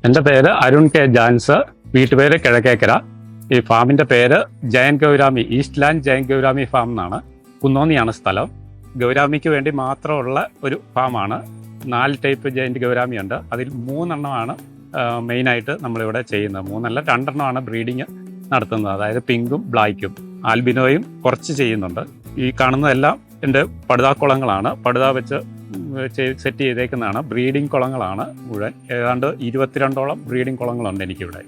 എൻ്റെ പേര് അരുൺ കെ ജാൻസ്, വീട്ടുപേര് കിഴക്കേക്കര. ഈ ഫാമിൻ്റെ പേര് Jayan gourami, east land Jayan gourami farm എന്നാണ്. കുന്നോന്നിയാണ് സ്ഥലം. ഗൗരാമിക്ക് വേണ്ടി മാത്രമുള്ള ഒരു ഫാമാണ്. 4 ടൈപ്പ് ജയൻറ്റ് ഗൗരാമി ഉണ്ട്. അതിൽ 3 എണ്ണമാണ് മെയിനായിട്ട് നമ്മളിവിടെ ചെയ്യുന്നത്. 3 അല്ല 2 എണ്ണമാണ് ബ്രീഡിങ് നടത്തുന്നത്. അതായത് പിങ്കും ബ്ലാക്കും. ആൽബിനോയും കുറച്ച് ചെയ്യുന്നുണ്ട്. ഈ കാണുന്നതെല്ലാം എൻ്റെ പടുതാക്കുളങ്ങളാണ്. പടുത വെച്ച് സെറ്റ് ചെയ്തേക്കുന്നതാണ്. ബ്രീഡിംഗ് കുളങ്ങളാണ് മുഴുവൻ. ഏതാണ്ട് 22ഓളം ബ്രീഡിംഗ് കുളങ്ങളുണ്ട് എനിക്കിവിടെ.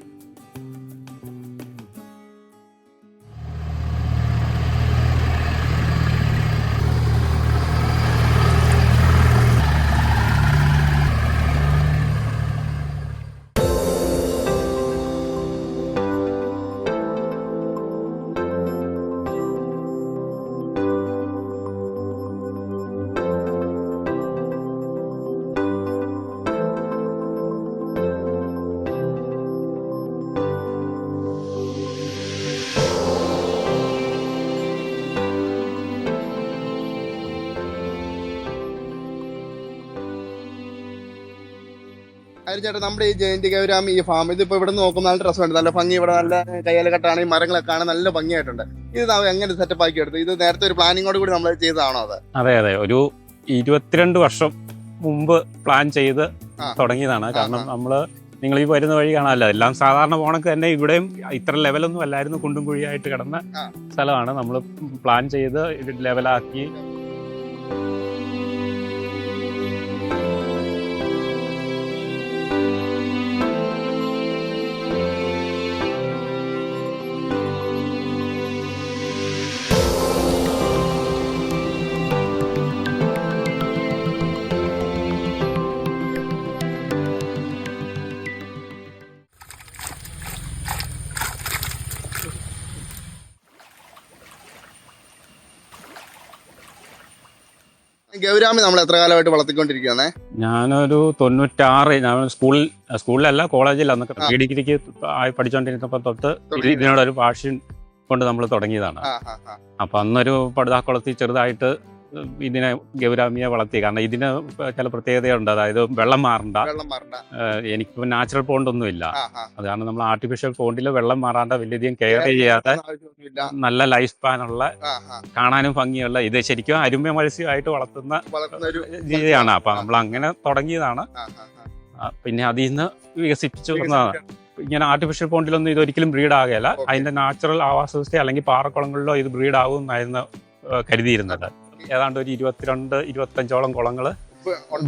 ചേട്ടാ, നമ്മുടെ ഈ ജയന്റ് ഗൗരാമി ഈ ഫാം ഇതിപ്പോ ഇവിടെ നോക്കുമ്പോൾ നല്ല രസമുണ്ട്. നല്ല ഭംഗി, ഇവിടെ നല്ല കയ്യാലക്കെട്ടാണ്, ഈ മരങ്ങളൊക്കെ കാണാൻ നല്ല ഭംഗിയായിട്ടുണ്ട്. ഇത് എങ്ങനെ സെറ്റപ്പ് ആക്കി എടുത്തു? ഇത് നേരത്തെ ഒരു പ്ലാനിങ്ങോട് കൂടി നമ്മൾ ചെയ്തതാണോ? അത് അതെ, ഒരു 22 വർഷം മുമ്പ് പ്ലാൻ ചെയ്ത് തുടങ്ങിയതാണ്. കാരണം നിങ്ങൾ ഈ വരുന്ന വഴി കാണാമല്ലോ, എല്ലാം സാധാരണ പോണക്ക് തന്നെ ഇവിടെയും ഇത്ര ലെവലൊന്നും അല്ലായിരുന്നു. കുണ്ടും കുഴിയായിട്ട് കിടന്ന സ്ഥലമാണ്. നമ്മൾ പ്ലാൻ ചെയ്ത് ലെവലാക്കി. ഗൗരാമി നമ്മൾ എത്ര കാലമായിട്ട് വളർത്തിക്കൊണ്ടിരിക്കുകയാണേ? ഞാനൊരു 96, ഞാൻ സ്കൂളിലല്ല കോളേജിൽ അന്നൊക്കെ ഡിഗ്രിക്ക് പഠിച്ചുകൊണ്ടിരുന്നപ്പോൾ തൊട്ട് ഇതിനോടൊരു പാഷൻ കൊണ്ട് നമ്മൾ തുടങ്ങിയതാണ്. അപ്പൊ അന്നൊരു പടുതാക്കുളത്തിൽ ചെറുതായിട്ട് ഇതിനെ ഗൗരാമിയെ വളർത്തി. കാരണം ഇതിന് ചില പ്രത്യേകതയുണ്ട്. അതായത് വെള്ളം മാറണ്ട. എനിക്കിപ്പോൾ നാച്ചുറൽ പോണ്ടൊന്നുമില്ല. അത് കാരണം നമ്മൾ ആർട്ടിഫിഷ്യൽ പോണ്ടിൽ വെള്ളം മാറാണ്ട, വലിയധികം കെയർ ചെയ്യാതെ നല്ല ലൈഫ് സ്പാനുള്ള, കാണാനും ഭംഗിയുള്ള, ഇത് ശരിക്കും അരുമ മത്സ്യമായിട്ട് വളർത്തുന്ന രീതിയാണ്. അപ്പൊ നമ്മൾ അങ്ങനെ തുടങ്ങിയതാണ്. പിന്നെ അതിൽ നിന്ന് വികസിപ്പിച്ചു വന്നതാണ്. ഇങ്ങനെ ആർട്ടിഫിഷ്യൽ പോണ്ടിലൊന്നും ഇതൊരിക്കലും ബ്രീഡ് ആകുകയില്ല. അതിന്റെ നാച്ചുറൽ ആവാസ വ്യവസ്ഥ അല്ലെങ്കിൽ പാറക്കുളങ്ങളിലോ ഇത് ബ്രീഡ് ആകും എന്നായിരുന്നു കരുതിയിരുന്നത്. ഏതാണ്ട് ഒരു 22-25ഓളം കുളങ്ങൾ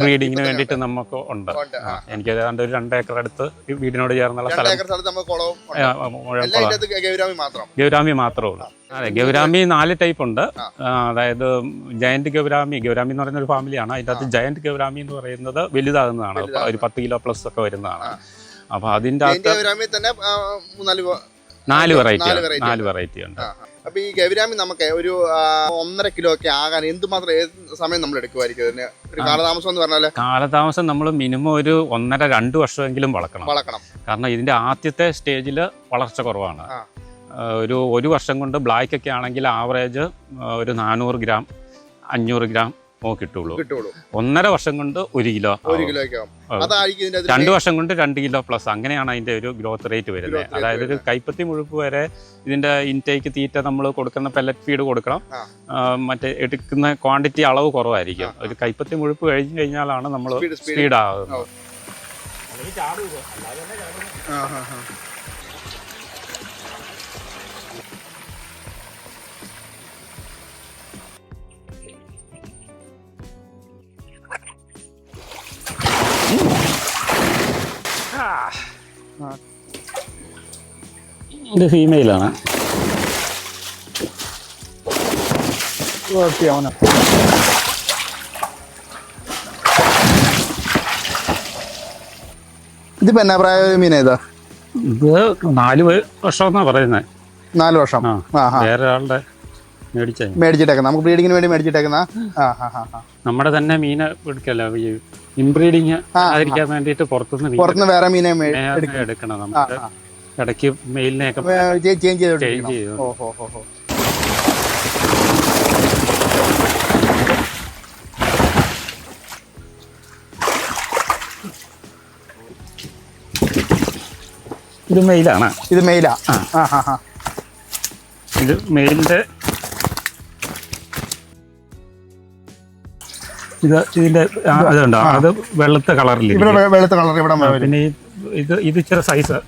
ബ്രീഡിങ്ങിന് വേണ്ടിയിട്ട് നമുക്ക് ഉണ്ട്. എനിക്ക് ഏതാണ്ട് ഒരു 2 ഏക്കർ അടുത്ത് വീടിനോട് ചേർന്നുള്ള സ്ഥലം ഗൗരാമി മാത്രമേ ഉള്ളൂ. അതെ, ഗൗരാമി 4 ടൈപ്പ് ഉണ്ട്. അതായത് ജയന്റ് ഗൗരാമി എന്ന് പറയുന്ന ഒരു ഫാമിലിയാണ്. അതിൻ്റെ അകത്ത് ജയന്റ് ഗൗരാമി എന്ന് പറയുന്നത് വലുതാകുന്നതാണ്. ഒരു 10 കിലോ പ്ലസ് ഒക്കെ വരുന്നതാണ്. അപ്പൊ അതിൻ്റെ അകത്ത് 4 വെറൈറ്റി ഉണ്ട്. അപ്പൊ ഈ ഗൗരാമി നമുക്ക് ഒരു 1.5 കിലോ ഒക്കെ ആകാൻ എന്തുമാത്രം സമയം നമ്മൾ എടുക്കുമായിരിക്കും? ഒരു കാലതാമസം എന്ന് പറഞ്ഞാല് കാലതാമസം നമ്മൾ മിനിമം ഒരു 1.5-2 വർഷമെങ്കിലും വളക്കണം. കാരണം ഇതിന്റെ ആദ്യത്തെ സ്റ്റേജിൽ വളർച്ച കുറവാണ്. ഒരു വർഷം കൊണ്ട് ബ്ലാക്ക് ഒക്കെ ആണെങ്കിൽ ആവറേജ് ഒരു 400 ഗ്രാം 500 ഗ്രാം കിട്ടുള്ളൂ. 1.5 വർഷം കൊണ്ട് 1 കിലോ, 2 വർഷം കൊണ്ട് 2 കിലോ പ്ലസ്. അങ്ങനെയാണ് അതിന്റെ ഒരു ഗ്രോത്ത് റേറ്റ് വരുന്നത്. അതായത് ഒരു കൈപ്പത്തി മുഴുപ്പ് വരെ ഇതിന്റെ ഇൻടേക്ക് തീറ്റ നമ്മൾ കൊടുക്കുന്ന പെല്ലറ്റ് ഫീഡ് കൊടുക്കണം. മറ്റേ എടുക്കുന്ന ക്വാണ്ടിറ്റി അളവ് കുറവായിരിക്കും. ഒരു കൈപ്പത്തി മുഴുപ്പ് കഴിഞ്ഞു കഴിഞ്ഞാലാണ് നമ്മൾ സ്പീഡ് ആകുന്നത്. ഇത് ഫീമെയിലാണ്. ഇതിപ്പോ എന്നാ പ്രായ മീനേതാ? ഇത് 4 വർഷം എന്നാ പറയുന്നത്. 4 വർഷം. വേറെ ആളുടെ മേടിച്ചിട്ടേക്കുന്ന, നമുക്ക് ബ്രീഡിങ്ങിന് വേണ്ടി മേടിച്ചിട്ടേക്കുന്ന. നമ്മുടെ തന്നെ മീനെ എടുക്കല്ല, ഇൻബ്രീഡിങ് ആയിരിക്കാൻ വേണ്ടിയിട്ട് പുറത്തുനിന്ന് വേറെ മീനെ എടുക്കണം. നമുക്ക് ഇടയ്ക്ക് മെയിലിനെയൊക്കെ ചേഞ്ച് ചെയ്തു. ഇത് മെയിലാണ്. ഇത് മെയിലാ. ഇത് മെയിലിന്റെ ഇതിന്റെ അതുണ്ടോ, അത് വെളുത്ത കളറിൽ. വെളുത്ത കളർ ഇവിടെ. പിന്നെ ഇത് ഇച്ചിരി സൈസ്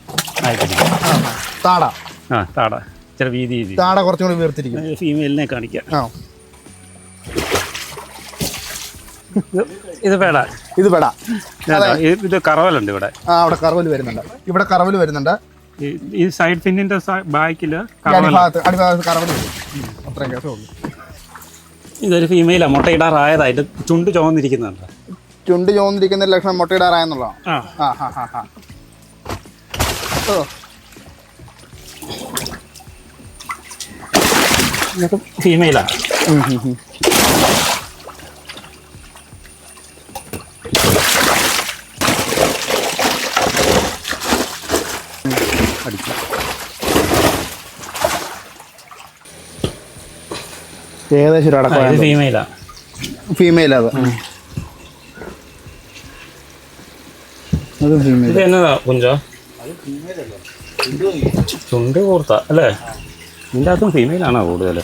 താട. താട ഇച്ചിരി വീതി. താട കുറച്ചും കൂടി വീർത്തിരിക്കും. ഫീമെയിലിനെ കാണിക്കാം. ഇത് പേട. ഇത് പേട. ഇത് കറവലുണ്ട് ഇവിടെ. അവിടെ കറവൽ വരുന്നുണ്ട്. ഇവിടെ കറവൽ വരുന്നുണ്ട്. ഈ സൈഡ് ഫിന്നിന്റെ ബാക്കില് അടിഭാഗത്ത് കറവൽ വരും. അത്രയും കേസേ ഉള്ളൂ. ഇതൊരു ഫീമെയിലാ, മുട്ടയിടാറായതായിട്ട് ചുണ്ട് ചുവന്നിരിക്കുന്നുണ്ട്. ചുണ്ട് ചുവന്നിരിക്കുന്ന ലക്ഷണം മുട്ടയിടാറായെന്നുള്ളതാണ്. ഫീമെയിലാ. ഏകദേശം ഫീമെയിലാ. ഫീമെയിൽ അത്. ഇത് എന്നതാ കുഞ്ചോ? ചുണ്ട് കൂർത്ത അല്ലേ? ഇതിൻ്റെ അകത്തും ഫീമെയിലാണോ കൂടുതൽ?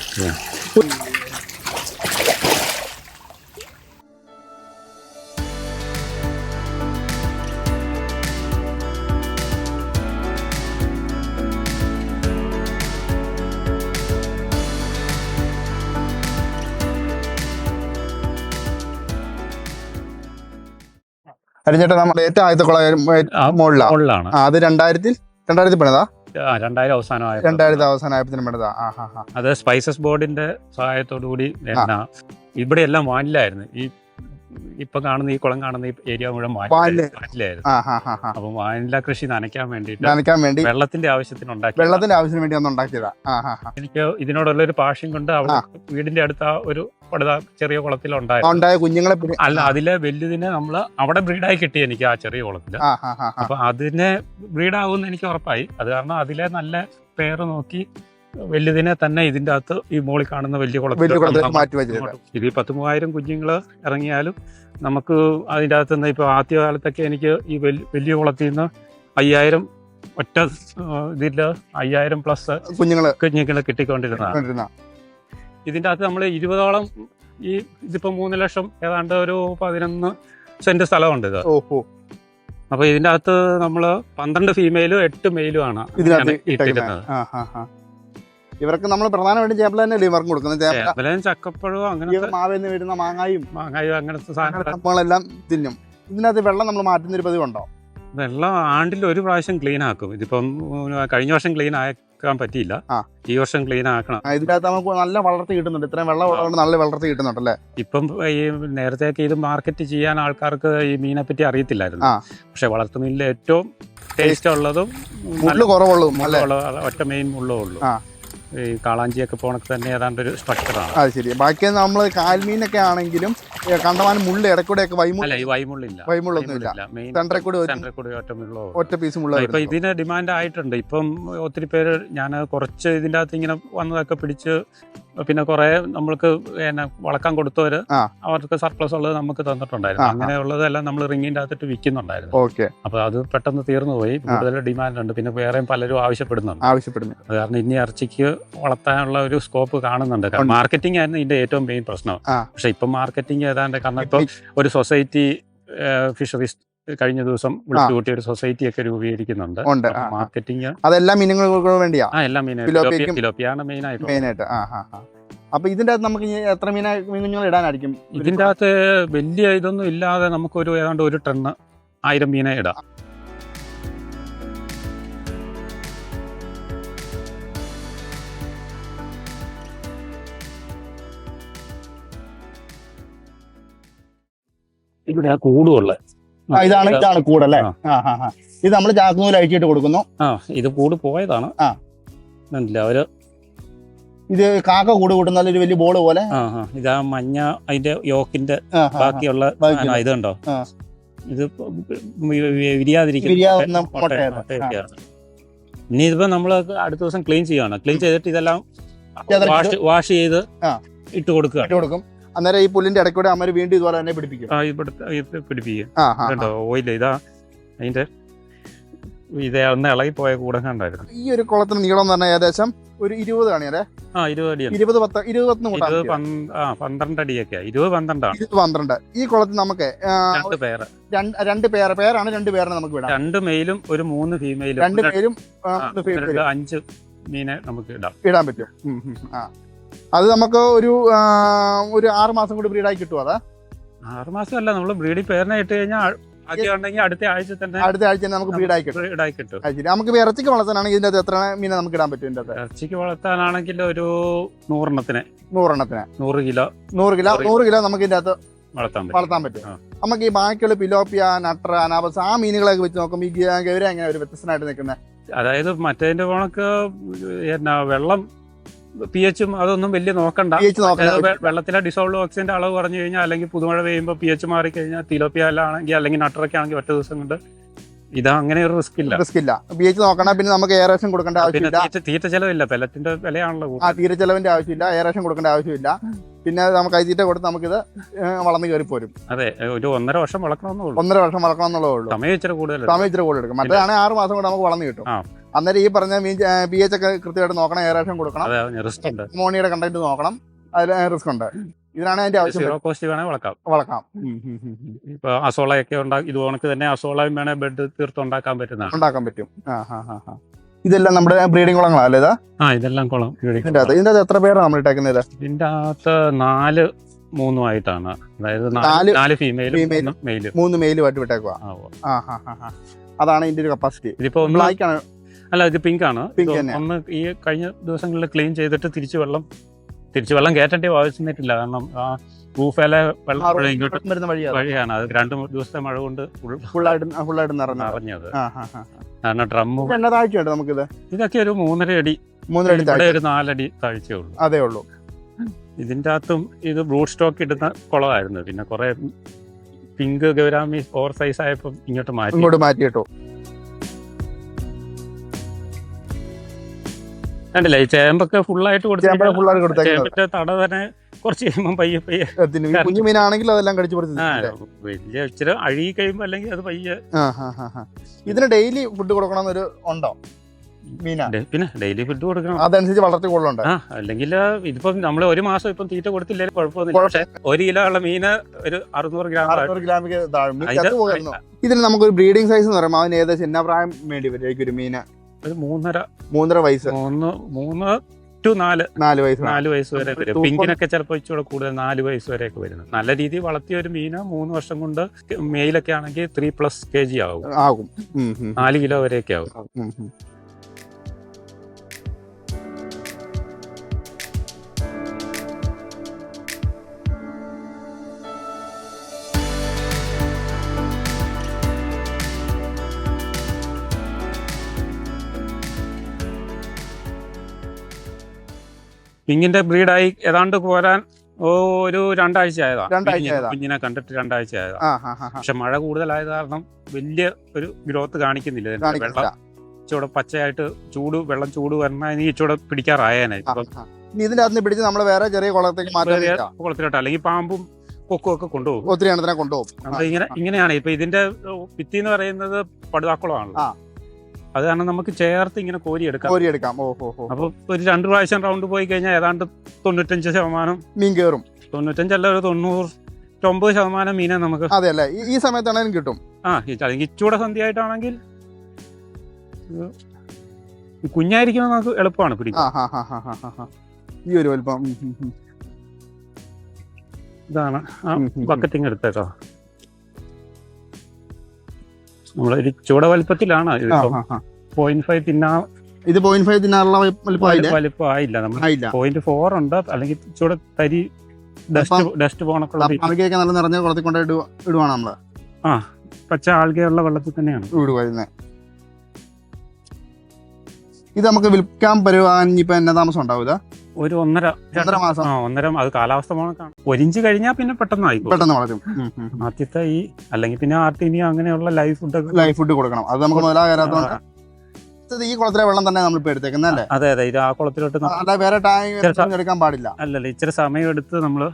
അരിഞ്ഞേട്ടാ നമ്മുടെ ഏറ്റവും ആദ്യത്തെ മുകളിലാണ്. അത് 2000 പണിതാ. 2000 അവസാനമായപ്പോഴത്തേനും പണിതാ. അത് സ്പൈസസ് ബോർഡിന്റെ സഹായത്തോടു കൂടി ഇവിടെ എല്ലാം വാനിലായിരുന്നു. ഇപ്പൊ കാണുന്ന ഈ കുളം കാണുന്ന ഈ ഏരിയ മുഴുവൻ വാനിലായിരുന്നു. അപ്പൊ വാനില കൃഷി നനയ്ക്കാൻ വേണ്ടി വെള്ളത്തിന്റെ ആവശ്യത്തിന് വേണ്ടി ഒന്ന് ഉണ്ടാക്കിയതാ. എനിക്ക് ഇതിനോടുള്ള ഒരു പാഷൻ കൊണ്ട് അവിടെ വീടിന്റെ അടുത്ത ഒരു ചെറിയ കുളത്തിലുണ്ടായ കുഞ്ഞുങ്ങളെ അല്ല, അതിലെ വലുതിനെ നമ്മള് അവിടെ ബ്രീഡായി കിട്ടി എനിക്ക് ആ ചെറിയ കുളത്തില്. അപ്പൊ അതിനെ ബ്രീഡാകുമെന്ന് എനിക്ക് ഉറപ്പായി. അത് കാരണം അതിലെ നല്ല പേര് നോക്കി വലുതിനെ തന്നെ ഇതിന്റെ അകത്ത് ഈ മോളിൽ കാണുന്ന വലിയ കുളത്തിൽ ഇത് 10,000 കുഞ്ഞുങ്ങൾ ഇറങ്ങിയാലും നമുക്ക് അതിൻ്റെ അകത്ത് നിന്ന് ഇപ്പൊ ആദ്യകാലത്തൊക്കെ എനിക്ക് ഈ വലിയ കുളത്തിൽ നിന്ന് 5000 ഒറ്റ ഇതില് 5000+ കുഞ്ഞുങ്ങളെ കിട്ടിക്കൊണ്ടിരുന്നതാണ്. ഇതിൻ്റെ അകത്ത് നമ്മൾ 20ഓളം ഇതിപ്പോ 3 ലക്ഷം ഏതാണ്ട് ഒരു 11 സെന്റ് സ്ഥലമുണ്ട് ഇത്. അപ്പൊ ഇതിൻ്റെ അകത്ത് നമ്മള് 12 ഫീമെയിലും 8 മെയിലും ആണ് ഇട്ടിരുന്നത്. ഇവർക്ക് നമ്മൾ പ്രധാനമായിട്ടും ചേമ്പല തന്നെ ഇവർക്ക് കൊടുക്കുന്നത്. ചക്കപ്പഴവും അങ്ങനെ മാവേന്ന് വരുന്ന മാങ്ങായും അങ്ങനത്തെ സംഭവങ്ങളെല്ലാം തിന്നും. ഇതിനകത്ത് വെള്ളം നമ്മൾ മാറ്റുന്നൊരു പതിവുണ്ടോ? വെള്ളം ആണ്ടിൽ ഒരു പ്രാവശ്യം ക്ലീൻ ആക്കും. ഇതിപ്പം കഴിഞ്ഞ വർഷം ക്ലീൻ ആക്കാൻ പറ്റിയില്ല, ഈ വർഷം ക്ലീൻ ആക്കണം. ഇതിനകത്ത് നമുക്ക് നല്ല വളർത്തി കിട്ടുന്നുണ്ട്. ഇത്രയും വെള്ളം നല്ല വളർത്തി കിട്ടുന്നുണ്ടല്ലേ? ഇപ്പം ഈ നേരത്തെയൊക്കെ ഇത് മാർക്കറ്റ് ചെയ്യാൻ ആൾക്കാർക്ക് ഈ മീനെ പറ്റി അറിയത്തില്ലായിരുന്നു. പക്ഷെ വളർത്തുമീനിൽ ഏറ്റവും ടേസ്റ്റ് ഉള്ളതും ഒറ്റ മെയിൻ മുള്ളേ ഉള്ളൂ. ഈ കാളാഞ്ചിയൊക്കെ പോണക്ക് തന്നെ ഏതാണ്ട് ഒരു സ്ട്രക്ചറാണ്. അത് ശരി. ബാക്കി നമ്മൾ കാൽമീനൊക്കെ ആണെങ്കിലും കണ്ടമാനം മുള്ള ഇടക്കൂടെയൊക്കെ ഒറ്റ പീസ് മുള്ള. ഇപ്പൊ ഇതിന് ഡിമാൻഡ് ആയിട്ടുണ്ട്. ഇപ്പം ഒത്തിരി പേര് ഞാൻ കുറച്ച് ഇതിൻ്റെ അകത്ത് ഇങ്ങനെ വന്നതൊക്കെ പിടിച്ച് പിന്നെ കുറെ നമ്മൾക്ക് വളക്കാൻ കൊടുത്തവര് അവർക്ക് സർപ്ലസ് ഉള്ളത് നമുക്ക് തന്നിട്ടുണ്ടായിരുന്നു. അങ്ങനെയുള്ളതെല്ലാം നമ്മൾ റിങ്ങിന്റെ അകത്തിട്ട് വിൽക്കുന്നുണ്ടായിരുന്നു. അപ്പൊ അത് പെട്ടെന്ന് തീർന്നു പോയി. കൂടുതൽ ഡിമാൻഡ് ഉണ്ട്. പിന്നെ വേറെയും പലരും ആവശ്യപ്പെടുന്നു. അത് കാരണം ഇനി ഇറച്ചിക്ക് വളർത്താനുള്ള ഒരു സ്കോപ്പ് കാണുന്നുണ്ട്. മാർക്കറ്റിംഗ് ആയിരുന്നു ഇതിന്റെ ഏറ്റവും മെയിൻ പ്രശ്നം. പക്ഷെ ഇപ്പൊ മാർക്കറ്റിംഗ് ഏതാണ്ട് കാരണം ഇപ്പൊ ഒരു സൊസൈറ്റി ഫിഷറീസ് കഴിഞ്ഞ ദിവസം വിളിച്ചു കൂട്ടിയ ഒരു സൊസൈറ്റി ഒക്കെ രൂപീകരിക്കുന്നുണ്ട്. മാർക്കറ്റിംഗ് അതെല്ലാം മീനുകൾക്ക് വേണ്ടിയാ. എല്ലാം തിലോപ്പിയാണ് മെയിനായിട്ട്. അപ്പൊ ഇതിന്റെ അകത്ത് നമുക്ക് എത്ര മീനുകൾ ഇടാനായിരിക്കും? ഇതിന്റെ അകത്ത് വലിയ ഇതൊന്നും ഇല്ലാതെ നമുക്കൊരു ഏതാണ്ട് 1 ടണ്ണ് 1000 മീനെ ഇടാം. ഇവിടെ ആ കൂടുള്ള ഇതാണ് കൂടല്ലേ? ഇത് നമ്മൾ ചാക്കുനൂല് അഴിച്ചിട്ട് കൊടുക്കുന്നു. ഇത് കൂട് പോയതാണ്. അവര് ഇത് കാക്ക കൂട് കൂട്ടുന്ന ഒരു വലിയ ബോൾ പോലെ. ഇതാ മഞ്ഞ അതിന്റെ യോക്കിന്റെ ബാക്കിയുള്ള ഇതുണ്ടോ, ഇത് വിരിയാതിരിക്കുന്ന മുട്ടയൊക്കെയാണ്. ഇനി ഇതിപ്പോ നമ്മള് അടുത്ത ദിവസം ക്ലീൻ ചെയ്യാണ്. ക്ലീൻ ചെയ്തിട്ട് ഇതെല്ലാം വാഷ് ചെയ്ത് ഇട്ട് കൊടുക്കും. അന്നേരം ഈ പുല്ലിന്റെ ഇടയ്ക്കൂടെ അമ്മ വീണ്ടും ഇതുപോലെ തന്നെ പിടിപ്പിക്കും. കേട്ടോ ഓയിൽ ഇതാ അതിന്റെ ഇതേ ഒന്ന് ഇളകിപ്പോയ കൂടെ കണ്ടായിരുന്നു. ഈ ഒരു കുളത്തിന് നീളം എന്ന് പറഞ്ഞാൽ ഏകദേശം ഒരു 20 ആണ് അല്ലേ? 20 അടി, 12 അടിയൊക്കെ, 20-12 12. ഈ കുളത്തിൽ നമുക്ക് 2 പേര്, 2 പേരാണ്, 2 പേരാണ് നമുക്ക് വിടാം. 2 മെയിലും ഒരു 3 ഫീമെയിലും, 2 പേരും 5 മീനെ നമുക്ക് ഇടാൻ പറ്റും. അത് നമുക്ക് ഒരു 6 മാസം കൂടി ബ്രീഡായി കിട്ടും. അതാ 6 മാസം അല്ല, നമ്മള് ബ്രീഡിംഗ് പേരിനെ ഇട്ട് കഴിഞ്ഞാൽ അടുത്ത ആഴ്ച തന്നെ നമുക്ക് ബ്രീഡായി കിട്ടും. നമുക്ക് ഇറച്ചിക്ക് വളർത്താനാണെങ്കിൽ ഇതിന്റെ അകത്ത് എത്ര മീനെ നമുക്ക് ഇടാൻ പറ്റും? ഇറച്ചിക്ക് വളർത്താനാണെങ്കിൽ ഒരു 100 100 കിലോ നമുക്ക് ഇതിന്റെ അകത്ത് വളർത്താൻ പറ്റും. നമുക്ക് ഈ ബാക്കിയുള്ള പിലോപ്പിയ, നട്ടർ, അനാബസ് ആ മീനുകളൊക്കെ വെച്ച് നോക്കുമ്പോൾ ഈ ഗൗര എങ്ങനെ ഒരു വ്യത്യസ്തനായിട്ട് നിൽക്കുന്നത്? അതായത് മറ്റേതിന്റെ കണക്ക് വെള്ളം pH-ഉം അതൊന്നും വലിയ നോക്കണ്ട. വെള്ളത്തിലെ ഡിസോൾവ് ഓക്സിജന്റെ അളവ് കുറഞ്ഞു കഴിഞ്ഞാൽ, അല്ലെങ്കിൽ പുതുമഴ പെയ്യുമ്പോൾ pH മാറിക്കഴിഞ്ഞാൽ തിലോപ്പിയാലാണെങ്കിൽ അല്ലെങ്കിൽ നട്ടറൊക്കെ ആണെങ്കിൽ ഒറ്റ ദിവസം കൊണ്ട് ഇതാ അങ്ങനെ ഒരു റിസ്ക് ഇല്ല. pH നോക്കണം. പിന്നെ നമുക്ക് എയറേഷൻ കൊടുക്കേണ്ട ആവശ്യമില്ല. തീറ്റ ചെലവില്ല, പെല്ലറ്റിന്റെ വിലയാണല്ലോ. തീറ്റ ചെലവിന്റെ ആവശ്യമില്ല, എയറേഷൻ കൊടുക്കേണ്ട ആവശ്യമില്ല. പിന്നെ നമുക്ക് തീറ്റ കൊടുത്ത് നമുക്കിത് വളർന്നു കയറി പോരും. അതെ, ഒരു 1.5 വർഷം വളർക്കണമെന്നുള്ളൂ. 1.5 വർഷം വളർക്കണമെന്നുള്ളേ ഉള്ളൂ. സമയം ഇച്ചിരി കൂടുതൽ എടുക്കും. മറ്റേതാണ് 6 മാസം കൊണ്ട് നമുക്ക് വളർന്നു കിട്ടും. അന്നേരം ഈ പറഞ്ഞ pH ഒക്കെ കൃത്യമായിട്ട് നോക്കണം, എയറേഷൻ കൊടുക്കണം, അമോണിയയുടെ കണ്ടന്റ് നോക്കണം. അതിൽ റിസ്ക് ഉണ്ട്. ഇതിനാണ് അതിന്റെ ആവശ്യം. സീറോ കോസ്റ്റ് വേണേൽ വളക്കാം. ഇപ്പൊ അസോളയൊക്കെ ഇത് കണക്ക് തന്നെ അസോളയും വേണേ ബെഡ് തീർത്തുണ്ടാക്കാൻ പറ്റും. ഇതെല്ലാം നമ്മുടെ ബ്രീഡിംഗ് കുളങ്ങളല്ലേ? ഇതെല്ലാം കുളം. ഇതിന്റെ അകത്ത് എത്ര പേരാണ് നമ്മൾ ഇട്ടേക്കുന്നത്? ഇതിന്റെ അകത്ത് 4-3 ആയിട്ടാണ്. അതായത് 4 ഫീമെയിലും 3 മെയിലുമായിട്ട് വിട്ടേക്കുക. അതാണ് ഇതിന്റെ ഒരു കപ്പാസിറ്റി. ഇതിപ്പോ അല്ല, ഇത് പിങ്ക് ആണ്. ഒന്ന് ഈ കഴിഞ്ഞ ദിവസങ്ങളിൽ ക്ലീൻ ചെയ്തിട്ട് തിരിച്ചു വെള്ളം കയറ്റേണ്ടി ആവശ്യമായിട്ടില്ല. കാരണം ആ റൂഫിലെ വെള്ളം ഇങ്ങോട്ട് വഴിയാണ്. അത് 2 ദിവസത്തെ മഴ കൊണ്ട് ഫുള്ളായിട്ട് നിറഞ്ഞത്. കാരണം ഡ്രമ്മും നമുക്കിത് ഇതൊക്കെ ഒരു 3.5 അടി, ഒരു 4 അടി താഴ്ചയുള്ളൂ. അതേ ഉള്ളൂ. ഇതിന്റെ അകത്തും ഇത് ബ്രൂഡ് സ്റ്റോക്ക് ഇടുന്ന കുളമായിരുന്നു. പിന്നെ കുറെ പിങ്ക് ഗൗരാമി ഓവർ സൈസ് ആയപ്പോ ഇങ്ങോട്ട് മാറ്റിയിട്ടു. കണ്ടില്ലേ, ഈ ചേമ്പൊക്കെ ഫുള്ളായിട്ട് കൊടുത്തിട്ട് തട തന്നെ കുറച്ച് കഴിയുമ്പോൾ പയ്യെ കുഞ്ഞു മീനാണെങ്കിൽ അതെല്ലാം കടിച്ചു വലിയ ഇച്ചിരി അഴുകി കഴിയുമ്പോ അല്ലെങ്കിൽ അത് പയ്യെ. ഇതിന് ഡെയിലി ഫുഡ് കൊടുക്കണമെന്നൊരു ഉണ്ടോ? പിന്നെ ഡെയിലി ഫുഡ് കൊടുക്കണം, അതനുസരിച്ച് വളർത്തിക്കൊള്ളുണ്ട്. അല്ലെങ്കിൽ ഇതിപ്പം നമ്മൾ 1 മാസം ഇപ്പം തീറ്റ കൊടുത്തില്ലെങ്കിൽ കുഴപ്പമൊന്നുമില്ല. പക്ഷെ 1 കിലോ ഉള്ള മീന് ഒരു 600 ഗ്രാമിക്ക് ഇതിന് നമുക്കൊരു ബ്രീഡിംഗ് സൈസ് എന്ന് പറയുമ്പോൾ അതിന് ഏകദേശം എന്നാ പ്രായം വേണ്ടി വരും ഒരു മീന്? ഒരു 3.5 വയസ്സ്, 3 to 4 വയസ്സ് വരെ വരും. പിങ്കിനൊക്കെ ചിലപ്പോൾ ഇച്ചിരി കൂടുതൽ 4 വയസ്സ് വരെയൊക്കെ വരുന്നത്. നല്ല രീതിയിൽ വളർത്തിയ ഒരു മീന് 3 വർഷം കൊണ്ട് മെയിലൊക്കെ ആണെങ്കിൽ 3+ kg ആകും. 4 കിലോ വരെയൊക്കെ ആകും. പിങ്കിന്റെ ബ്രീഡായി ഏതാണ്ട് പോരാൻ ഒരു 2 ആഴ്ച ആയതാ. കുഞ്ഞിനെ കണ്ടിട്ട് 2 ആഴ്ച ആയതാ. പക്ഷെ മഴ കൂടുതലായത് കാരണം വലിയ ഒരു ഗ്രോത്ത് കാണിക്കുന്നില്ല. വെള്ളം ഇച്ചൂടെ പച്ചയായിട്ട് വെള്ളം ചൂട് വരണ ഇച്ചൂടെ പിടിക്കാറായേനെ. ഇതിന്റെ അകത്ത് പിടിച്ച് നമ്മൾ വേറെ ചെറിയ കുളത്തിലോട്ട് അല്ലെങ്കിൽ പാമ്പും കൊക്കും ഒക്കെ കൊണ്ടുപോകും. ഒത്തിരി എണ്ണത്തിനെ കൊണ്ടുപോകും. ഇങ്ങനെയാണ് ഇപ്പൊ ഇതിന്റെ ഭിത്തി എന്ന് പറയുന്നത് പടുതാക്കുളമാണല്ലോ. അത് കാരണം നമുക്ക് ചേർത്ത് ഇങ്ങനെ കോരിയെടുക്കാം. അപ്പൊ ഒരു 2 പ്രാവശ്യം റൗണ്ട് പോയി കഴിഞ്ഞാൽ ഏതാണ്ട് 95% മീൻ കയറും. 95 അല്ല, ഒരു 99% മീനെ നമുക്ക് അതെയല്ലേ ഈ സമയത്താണെങ്കിലും കിട്ടും. അല്ലെങ്കിൽ ഇച്ചൂടെ സന്ധ്യയായിട്ടാണെങ്കിൽ കുഞ്ഞായിരിക്കുമ്പോൾ നമുക്ക് എളുപ്പമാണ് പിടിക്കാൻ. ഈ ഒരു വലുപ്പം ഇതാണ്. ബക്കറ്റിങ് എടുത്തേക്കോ. നമ്മളൊരു ചൂട വലിപ്പത്തിലാണ്. 0.5 ഇത് 0.5 തിന്നാറുള്ള വലിപ്പമായില്ല. നമ്മൾ 0.4 ഉണ്ട്. അല്ലെങ്കിൽ ചൂട തരി ഡസ്റ്റ് പോണക്കുള്ള നല്ല നിറഞ്ഞ കുളത്തിൽ കൊണ്ട് ഇടുവാണ് നമ്മള്. പച്ച ആൾഗയുള്ള വെള്ളത്തിൽ തന്നെയാണ് ഇടുവായിരുന്നത്. ഇത് നമുക്ക് വിൽക്കാൻ പരുവാൻ ഇപ്പൊ എന്നാ താമസം ഉണ്ടാവില്ല? ഒരു 1.5 മാസം. അത് കാലാവസ്ഥ പോണക്കാണ്. 1 ഇഞ്ച് കഴിഞ്ഞാൽ പിന്നെ പെട്ടെന്ന് വളരും. ആദ്യത്തെ അല്ലെങ്കിൽ പിന്നെ ആർട്ടിനി അങ്ങനെയുള്ള ലൈഫ് ഫുഡ് കൊടുക്കണം. അത് നമുക്ക് മുതലാകാരാത്തോണ്ട് ഈ കുളത്തിലെ വെള്ളം തന്നെ നമ്മളിപ്പോ എടുത്തേക്കുന്നല്ലേ? അതെ, ഇത് ആ കുളത്തിലോട്ട് വേറെ ടാങ്ക് എടുക്കാൻ പാടില്ല. അല്ലല്ല, ഇച്ചിരി സമയം എടുത്ത് നമ്മള്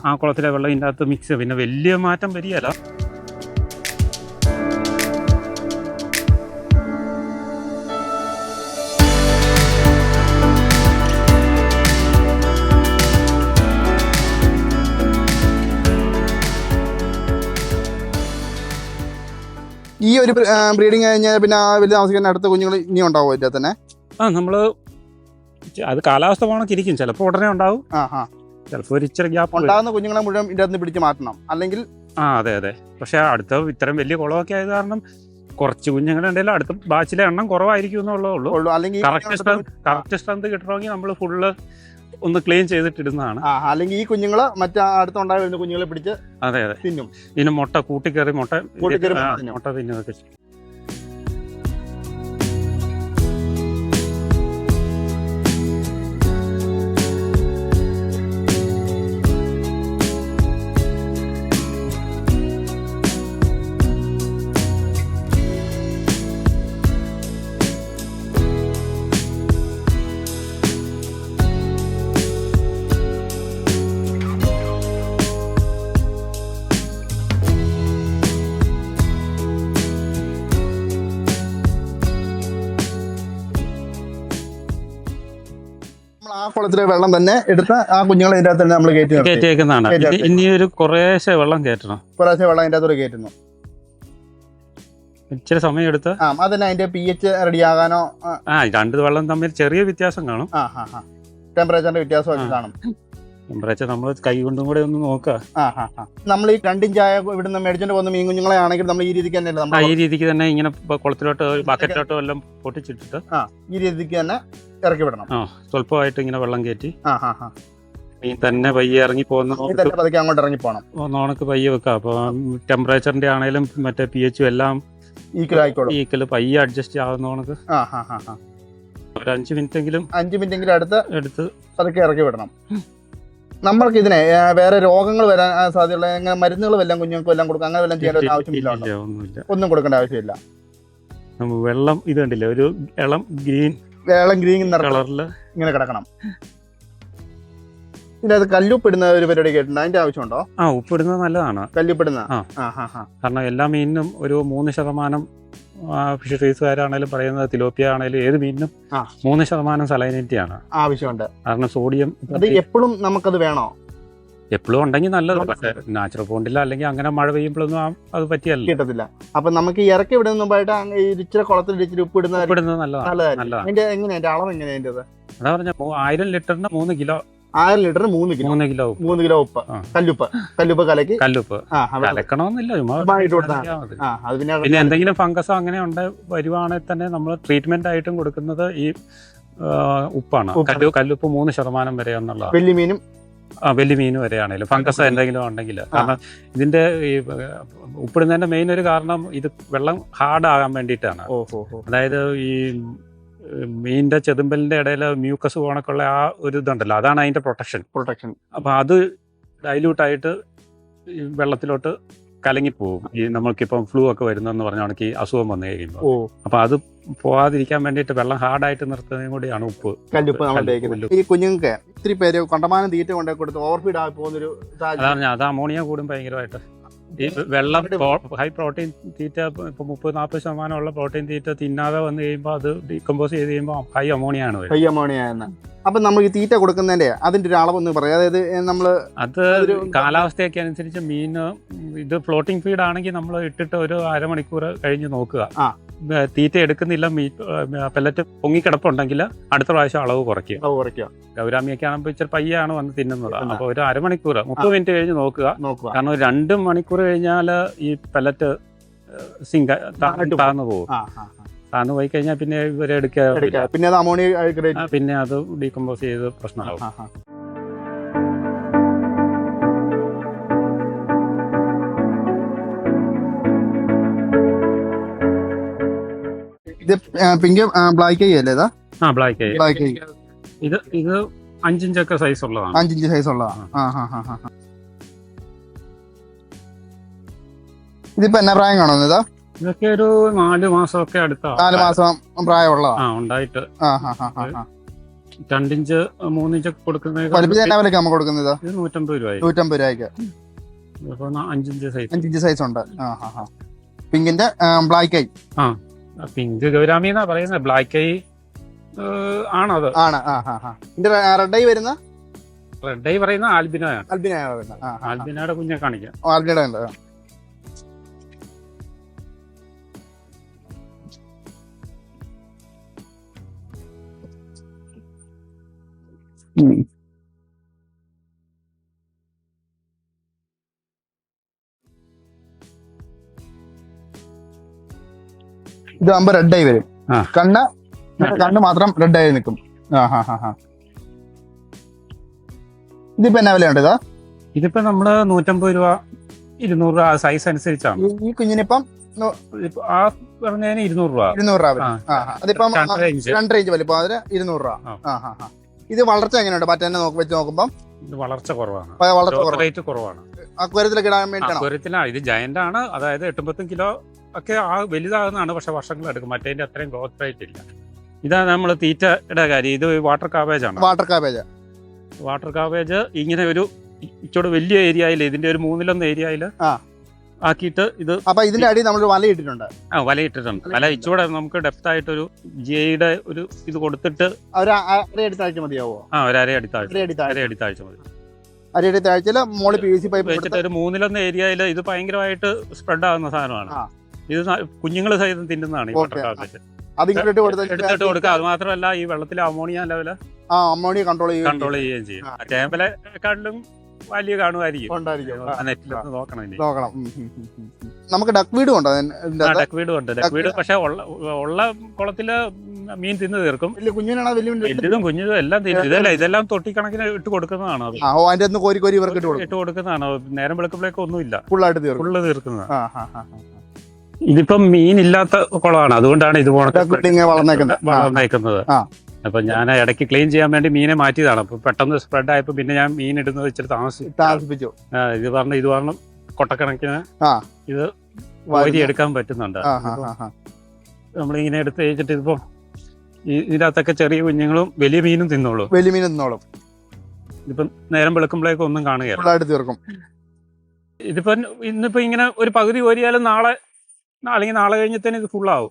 ആ കുളത്തിലെ വെള്ളം ഇതിന്റെ അകത്ത് മിക്സ്. പിന്നെ വലിയ മാറ്റം വരികയല്ല. ഈ ഒരു ബ്രീഡിങ് കഴിഞ്ഞാൽ പിന്നെ ആ വലിയ താമസിക്കുന്ന അടുത്ത കുഞ്ഞുങ്ങൾ ഇനി ഉണ്ടാവും ഇതിൽ തന്നെ? നമ്മള് അത് കാലാവസ്ഥ പോണൊക്കെ ഇരിക്കും, ചിലപ്പോൾ ഉടനെ ഉണ്ടാവും, ചിലപ്പോൾ ഒരു ഇച്ചിരി ഗ്യാപ്പ്. ഉണ്ടാകുന്ന കുഞ്ഞുങ്ങളെ മുഴുവൻ ഇതിന്റെ അകത്ത് പിടിച്ച് മാറ്റണം, അല്ലെങ്കിൽ അതെ. പക്ഷെ അടുത്ത ഇത്തരം വലിയ കുളമൊക്കെ ആയത് കാരണം കുറച്ച് കുഞ്ഞുങ്ങളുണ്ടെങ്കിലും അടുത്ത ബാച്ചിലെ എണ്ണം കുറവായിരിക്കും എന്നുള്ളതേ ഉള്ളൂ. അല്ലെങ്കിൽ കറക്റ്റ് സ്ട്രെങ്ത് കിട്ടണമെങ്കിൽ നമ്മൾ ഫുള്ള് ഒന്ന് ക്ലീൻ ചെയ്തിട്ടിടുന്നതാണ്. അല്ലെങ്കിൽ ഈ കുഞ്ഞുങ്ങള് മറ്റേ അടുത്തുണ്ടായ വരുന്ന കുഞ്ഞുങ്ങളെ പിടിച്ച് അതെ തിന്നും. ഇതിന് മുട്ട കൂട്ടിക്കയറി മുട്ട തിന്നൊക്കെ ചെയ്യും. ആ കുളത്തിലെ വെള്ളം തന്നെ എടുത്ത് ആ കുഞ്ഞുങ്ങളെ ഇതിന്റെ അകത്ത് തന്നെ നമ്മൾ കയറ്റിയേക്കുന്നതാണ്. ഇനി ഒരു കുറേശ്ശെ വെള്ളം കയറ്റണം, കുറേശ്ശെ വെള്ളം അതിന്റെ അകത്തോട് കയറ്റുന്നു. ഇച്ചിരി സമയം എടുത്ത് അതന്നെ അതിന്റെ pH റെഡി ആകാനോ? രണ്ട് വെള്ളം തമ്മിൽ ചെറിയ വ്യത്യാസം കാണും, ടെമ്പറേച്ചറിന്റെ വ്യത്യാസം കാണും. ടെമ്പറേച്ചർ നമ്മൾ കൈ കൊണ്ടും കൂടെ ഒന്ന് നോക്കുക. നമ്മൾ ഈ 2 ഇഞ്ചായ ഇവിടുന്ന് മേടിച്ചോണ്ട് പോകുന്ന മീൻ കുഞ്ഞുങ്ങളെ ആണെങ്കിൽ നമ്മൾ ഈ രീതിക്ക് തന്നെ ഈ രീതിക്ക് തന്നെ ഇങ്ങനെ കുളത്തിലോട്ട് ബക്കറ്റിലോട്ടോ എല്ലാം പൊട്ടിച്ചിട്ടിട്ട് ഈ രീതിക്ക് തന്നെ ഇറക്കി വിടണം. സ്വല്പമായിട്ട് ഇങ്ങനെ വെള്ളം കയറ്റി മീൻ തന്നെ പയ്യെ ഇറങ്ങി പോകുന്ന അങ്ങോട്ട് ഇറങ്ങി പോകണം, നോണക്ക് പയ്യെ വെക്കാം. അപ്പൊ ടെമ്പറേച്ചറിന്റെ ആണെങ്കിലും മറ്റേ pH എല്ലാം ഈക്വൽ പയ്യെ അഡ്ജസ്റ്റ് ആവുന്ന കണക്ക് ഒരു 5 മിനിറ്റെങ്കിലും എടുത്ത് പതുക്കെ ഇറക്കി വിടണം. നമ്മൾക്ക് ഇതിനെ വേറെ രോഗങ്ങൾ വരാൻ സാധ്യതയുള്ള മരുന്നുകൾ വല്ലതും കുഞ്ഞുങ്ങൾക്ക് എല്ലാം കൊടുക്കാം, അങ്ങനെ വല്ലതും ചെയ്യേണ്ട ആവശ്യമില്ല? ഒന്നും കൊടുക്കേണ്ട ആവശ്യമില്ല. വെള്ളം ഇത് കണ്ടില്ലേ, ഒരു ഇളം ഗ്രീൻ കളറിൽ ഇങ്ങനെ കിടക്കണം. ഇതിനകത്ത് കല്ലുപ്പിടുന്ന ഒരു പരിപാടി കേട്ടിട്ടുണ്ട്, അതിന്റെ ആവശ്യമുണ്ടോ? ഉപ്പിടുന്നത് നല്ലതാണ്, കല്ലുപ്പിടുന്ന. കാരണം എല്ലാ മീനിനും ഒരു 3% ഫിഷറീസുകാരാണേലും പറയുന്നത്, തിലോപ്പിയ ആണേലും ഏത് മീനിനും 3% സലൈനിറ്റി ആണ് ആവശ്യമുണ്ട്. കാരണം സോഡിയം അത് എപ്പോഴും നമുക്കത് വേണോ? എപ്പോഴും ഉണ്ടെങ്കിൽ നല്ലത്, പക്ഷേ നാച്ചുറൽ പോണ്ടില്ല, അല്ലെങ്കിൽ അങ്ങനെ മഴ പെയ്യുമ്പോഴൊന്നും അത് പറ്റിയല്ല, കിട്ടത്തില്ല. അപ്പൊ നമുക്ക് ഇറക്കി വിടുന്ന മുമ്പായിട്ട് ഇച്ചിരി കുളത്തിൽ ഇച്ചിരി ഉപ്പിടുന്നത് നല്ലതാണ്. എങ്ങനെയാ അളവ് എങ്ങനെയാ? അതാ പറഞ്ഞ 1000 ലിറ്ററിന് 3 കിലോ, 1000 ലിറ്ററിന് 3 കിലോ ഉപ്പ്, കല്ലുപ്പ് കലക്കണമെന്നില്ല, പിന്നെ എന്തെങ്കിലും ഫംഗസോ അങ്ങനെ വരുവാണെങ്കിൽ തന്നെ നമ്മൾ ട്രീറ്റ്മെന്റ് ആയിട്ടും കൊടുക്കുന്നത് ഈ ഉപ്പാണ്. കല്ലുപ്പ് 3% വരെ എന്നുള്ളതാണ്. വലിയ മീൻ വരെയാണെങ്കിലും ഫംഗസ് എന്തെങ്കിലും ഉണ്ടെങ്കിൽ. കാരണം ഇതിന്റെ ഈ ഉപ്പിടുന്നതിന്റെ മെയിൻ ഒരു കാരണം ഇത് വെള്ളം ഹാർഡ് ആകാൻ വേണ്ടിയിട്ടാണ്. അതായത് ഈ മീനിന്റെ ചെതുമ്പലിന്റെ ഇടയിൽ മ്യൂക്കസ് പോണക്കുള്ള ആ ഒരു ഇതുണ്ടല്ലോ, അതാണ് അതിന്റെ പ്രൊട്ടക്ഷൻ. അപ്പൊ അത് ഡൈല്യൂട്ടായിട്ട് വെള്ളത്തിലോട്ട് കലങ്ങിപ്പോവും. ഈ നമ്മൾക്കിപ്പം ഫ്ലൂ ഒക്കെ വരുന്നെന്ന് പറഞ്ഞാണെങ്കിൽ ഈ അസുഖം വന്നു കഴിയുമ്പോൾ, അപ്പൊ അത് പോവാതിരിക്കാൻ വേണ്ടിയിട്ട് വെള്ളം ഹാർഡായിട്ട് നിർത്തുന്നതും കൂടിയാണ് ഉപ്പ്, കല്ലുപ്പ്. ഈ കുഞ്ഞുങ്ങൾക്ക് ഇത്തിരി പേര് കണ്ടമാനം തീറ്റ കൊണ്ടേ കൊടുത്ത് ഓവർഫീഡ് ആയി പോകുന്നൊരു, അതാണ് അത് അമോണിയ കൂടും ഭയങ്കരമായിട്ട്. ഈ വെള്ളം ഹൈ പ്രോട്ടീൻ തീറ്റ ഇപ്പൊ 30-40% ഉള്ള പ്രോട്ടീൻ തീറ്റ തിന്നാതെ വന്നു കഴിയുമ്പോൾ അത് ഡീകമ്പോസ് ചെയ്ത് കഴിയുമ്പോൾ ഹൈ അമോണിയ ആണ്. അപ്പൊ നമ്മൾ ഈ തീറ്റ കൊടുക്കുന്നതിന്റെ അതിന്റെ ഒരു അളവൊന്നും പറയാം. അതായത് നമ്മള് അത് കാലാവസ്ഥയൊക്കെ അനുസരിച്ച് മീൻ ഇത് ഫ്ലോട്ടിംഗ് ഫീഡ് ആണെങ്കിൽ നമ്മൾ ഇട്ടിട്ട് ഒരു അരമണിക്കൂർ കഴിഞ്ഞ് നോക്കുക. തീറ്റ എടുക്കുന്നില്ല, പെല്ലറ്റ് പൊങ്ങിക്കിടപ്പുണ്ടെങ്കിൽ അടുത്ത പ്രാവശ്യം അളവ് കുറയ്ക്കുക. ഗൗരാമിയൊക്കെ ആകുമ്പോൾ ഇച്ചിരി പയ്യാണ് വന്ന് തിന്നുന്നത്. അപ്പൊ ഒരു അരമണിക്കൂർ 30 മിനിറ്റ് കഴിഞ്ഞ് നോക്കുക. കാരണം 2 മണിക്കൂർ കഴിഞ്ഞാൽ ഈ പെല്ലറ്റ് സിങ്ക് താഴ്ന്നു പോകും. താഴ്ന്നു പോയി കഴിഞ്ഞാൽ പിന്നെ ഇവരെ എടുക്കുക, പിന്നെ അത് ഡീകമ്പോസ് ചെയ്ത് പ്രശ്നമാകും. ഇത് പിങ്ക് ബ്ലാക്ക് ഐ അല്ലേ? Black eye. ഇത് 5 ഇഞ്ചൊക്കെ സൈസ് ഉള്ളതാണ്. 5 ഇഞ്ച് സൈസ് ഉള്ളതാണ്. ഇതിപ്പോ എന്നാ പ്രായം കാണോ? ഇതൊക്കെ ഒരു 4 മാസമൊക്കെ അടുത്ത 4 മാസം പ്രായമുള്ളതാണ് ഉണ്ടായിട്ട്. 2 ഇഞ്ച് 3 ഇഞ്ചൊക്കെ കൊടുക്കുന്നത് 150 രൂപയ്ക്ക്. 5 ഇഞ്ച് സൈസ് ഉണ്ട്. പിങ്കിന്റെ ബ്ലാക്ക് ഐ. പിങ്ക് ഗൗരാമി എന്നാ പറയുന്നത്. ബ്ലാക്ക് ഐ ആണത്. റെഡ് ഐ വരുന്ന റെഡ് ഐ പറയുന്ന ആൽബിനോയുടെ കുഞ്ഞെ കാണിക്കാം. ഇതാകുമ്പോ റെഡായി വരും. കണ്ണ് മാത്രം റെഡായി നിൽക്കും. ഇതിപ്പോ എന്നാ വിലയുണ്ട് ഇതാ? ഇതിപ്പോ നമ്മള് 150 രൂപ 200 രൂപ സൈസ് അനുസരിച്ചാണ്. ഈ കുഞ്ഞിനിപ്പം ആ പറഞ്ഞതിന് 200 രൂപ. 200 രൂപ. അതിപ്പം 2 റേഞ്ച് വലിപ്പം, അതിന് 200 രൂപ. ഇത് വളർച്ച എങ്ങനെയുണ്ട്? മറ്റേ വെച്ച് നോക്കുമ്പോ ഇത് വളർച്ച കുറവാണ്, റേറ്റ് കുറവാണ്. അക്വേറിയത്തിലൊക്കെ ഇടാൻ വേണ്ടിയിട്ടാണോ? ഇത് ജയന്റ് ആണ്, അതായത് 8-10 കിലോ ഒക്കെ വലുതാകുന്നതാണ്. പക്ഷെ വർഷങ്ങൾ എടുക്കും. മറ്റേതിന്റെ അത്രയും ഗ്രോത്ത് റേറ്റ് ഇല്ല. ഇതാ നമ്മൾ തീറ്റയുടെ കാര്യം. ഇത് വാട്ടർ കാബേജ് ആണ്. വാട്ടർ കാബേജ് ഇങ്ങനെ ഒരു ഇച്ചോട് വലിയ ഏരിയയിൽ, ഇതിന്റെ ഒരു 1/3 ഏരിയയിൽ ആക്കിയിട്ട് ഇത്. അപ്പൊ ഇതിന്റെ അടി നമ്മൾ വലയിട്ടിട്ടുണ്ട്. വലയിട്ടിട്ടുണ്ട്. വല ഇച്ചോടെ നമുക്ക് ഡെപ്ത് ആയിട്ടൊരു ജിയുടെ ഒരു ഇത് കൊടുത്തിട്ട് ഒരു അരയടി മതിയാവോ? ഒരു അരയടി താഴ്ച മതി. അരയടി താഴ്ചയില് മോളി PVC പൈപ്പ് വെച്ചിട്ട് ഒരു 1/3 ഏരിയയിൽ ഇത് ഭയങ്കരമായിട്ട് സ്പ്രെഡ് ആകുന്ന സാധനമാണ്. ഇത് കുഞ്ഞുങ്ങൾ സഹിതം തിന്നുന്നതാണ് ഈ വാട്ടർ കാബേജ്. എടുത്തിട്ട് കൊടുക്കുക. അത് മാത്രമല്ല ഈ വെള്ളത്തിലെ അമോണിയ ലെവല് കൺട്രോൾ ചെയ്യുകയും ചെയ്യും. ചേമ്പലെക്കാട്ടിലും വലിയ കാണുമായിരിക്കും. നെറ്റിലൊന്ന് നോക്കണം. നമുക്ക് ഡക്ക് വീടും ഉണ്ടോ? ഡക്ക് വീടും ഉണ്ട്. ഡക്ക് വീട് പക്ഷെ ഉള്ള കുളത്തില് മീൻ തിന്ന് തീർക്കും. വലുതും കുഞ്ഞതും എല്ലാം ഇതെല്ലാം തൊട്ടിക്കണക്കിന് ഇട്ട് കൊടുക്കുന്നതാണ്. ഇട്ട് കൊടുക്കുന്നതാണ്. നേരം വെളുക്കുമ്പോഴേക്കും ഒന്നുമില്ല, ഫുള്ള് തീർക്കുന്നതാണ്. ഇതിപ്പം മീനില്ലാത്ത കുളമാണ്, അതുകൊണ്ടാണ് ഇത് വളർന്നേക്കുന്നത്. അപ്പൊ ഞാൻ ഇടയ്ക്ക് ക്ലീൻ ചെയ്യാൻ വേണ്ടി മീനെ മാറ്റിയതാണ്. അപ്പൊ പെട്ടെന്ന് സ്പ്രെഡ് ആയപ്പോ പിന്നെ ഞാൻ മീൻ ഇടുന്നത് വെച്ചിട്ട് താമസിപ്പിച്ചു. ഇത് പറഞ്ഞ കൊട്ടക്കണക്കിന് ഇത് എടുക്കാൻ പറ്റുന്നുണ്ട്. നമ്മളിങ്ങനെ എടുത്ത് കഴിച്ചിട്ട് ഇതിപ്പോ ഇതിനകത്തൊക്കെ ചെറിയ കുഞ്ഞുങ്ങളും വലിയ മീനും തിന്നോളൂ. ഇതിപ്പം നേരം വെളുക്കുമ്പോഴേക്കും ഒന്നും കാണുകയാണ്. ഇതിപ്പോ ഇന്നിപ്പോ ഇങ്ങനെ ഒരു പകുതി കോരിയാലും അല്ലെങ്കിൽ നാളെ കഴിഞ്ഞത്തേന് ഇത് ഫുള്ളാവും.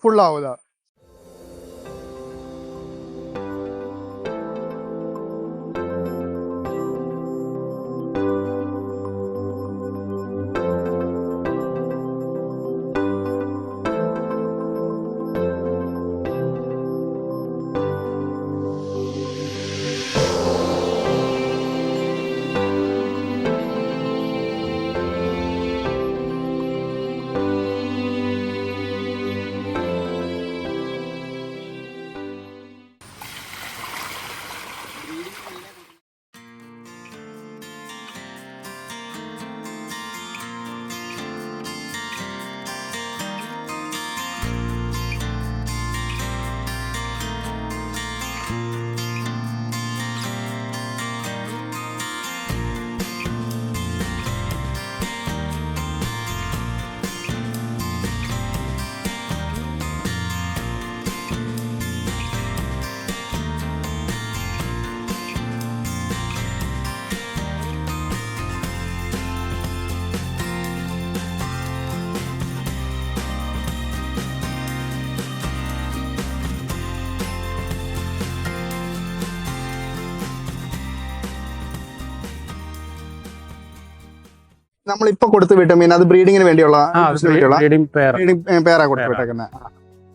നമ്മളിപ്പോ കൊടുത്തു വിട്ട മീൻ അത് ബ്രീഡിങ്ങിന് വേണ്ടിയുള്ള പേരാ കൊടുത്തു വിട്ടേക്കുന്നത്.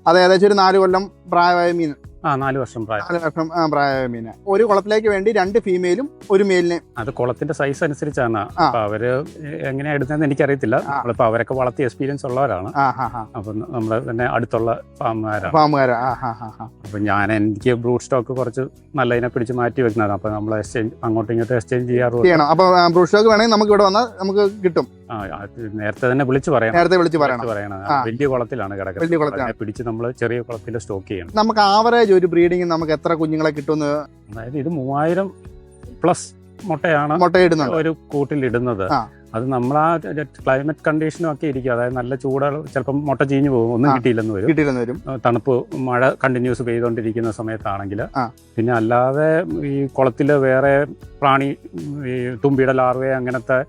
അത് ഏകദേശം ഒരു 4 കൊല്ലം പ്രായമായ മീൻ. 4 വർഷം പ്രായമായ മീൻ. ഒരു കുളത്തിലേക്ക് വേണ്ടി 2 ഫീമെയിലും 1 മെയിലിനെ. അത് കുളത്തിന്റെ സൈസ് അനുസരിച്ചാണ്. അപ്പൊ അവര് എങ്ങനെയാ എടുത്തതെന്ന് എനിക്കറിയത്തില്ല. നമ്മളിപ്പോ അവരൊക്കെ വളർത്തി എക്സ്പീരിയൻസ് ഉള്ളവരാണ്. അപ്പൊ നമ്മള് തന്നെ അടുത്തുള്ള ഫാമുകാരാണ്. അപ്പൊ എനിക്ക് ബ്രൂഡ് സ്റ്റോക്ക് കുറച്ച് നല്ലതിനെ പിടിച്ച് മാറ്റി വെക്കുന്നതാണ്. അപ്പൊ നമ്മൾ അങ്ങോട്ടും ഇങ്ങോട്ടും എക്സ്ചേഞ്ച് ചെയ്യാറുണ്ട്. അപ്പൊ ബ്രൂഡ് സ്റ്റോക്ക് വേണമെങ്കിൽ നമുക്ക് ഇവിടെ വന്നാൽ നമുക്ക് കിട്ടും. നേരത്തെ തന്നെ വിളിച്ചു പറയണം. വലിയ കുളത്തിലാണ് കിടക്കുന്നത്. പിടിച്ച് നമ്മൾ ചെറിയ കുളത്തിൽ സ്റ്റോക്ക് ചെയ്യണം. നമുക്ക് ആവറേജ് ഒരു ബ്രീഡിംഗ് നമുക്ക് എത്ര കുഞ്ഞുങ്ങളെ കിട്ടുമെന്ന്? അതായത് ഇത് 3000+ മുട്ടയാണ് ഒരു കൂട്ടിൽ ഇടുന്നത്. അത് നമ്മൾ ആ ക്ലൈമറ്റ് കണ്ടീഷനും ഒക്കെ ഇരിക്കും. അതായത് നല്ല ചൂടുകൾ, ചിലപ്പോൾ മുട്ട ചീഞ്ഞു പോകും, ഒന്നും കിട്ടിയില്ലെന്ന് വരും. തണുപ്പ് മഴ കണ്ടിന്യൂസ് പെയ്തുകൊണ്ടിരിക്കുന്ന സമയത്താണെങ്കിൽ. പിന്നെ അല്ലാതെ ഈ കുളത്തില് വേറെ പ്രാണി, ഈ തുമ്പിയുടെ ലാർവേ അങ്ങനത്തെ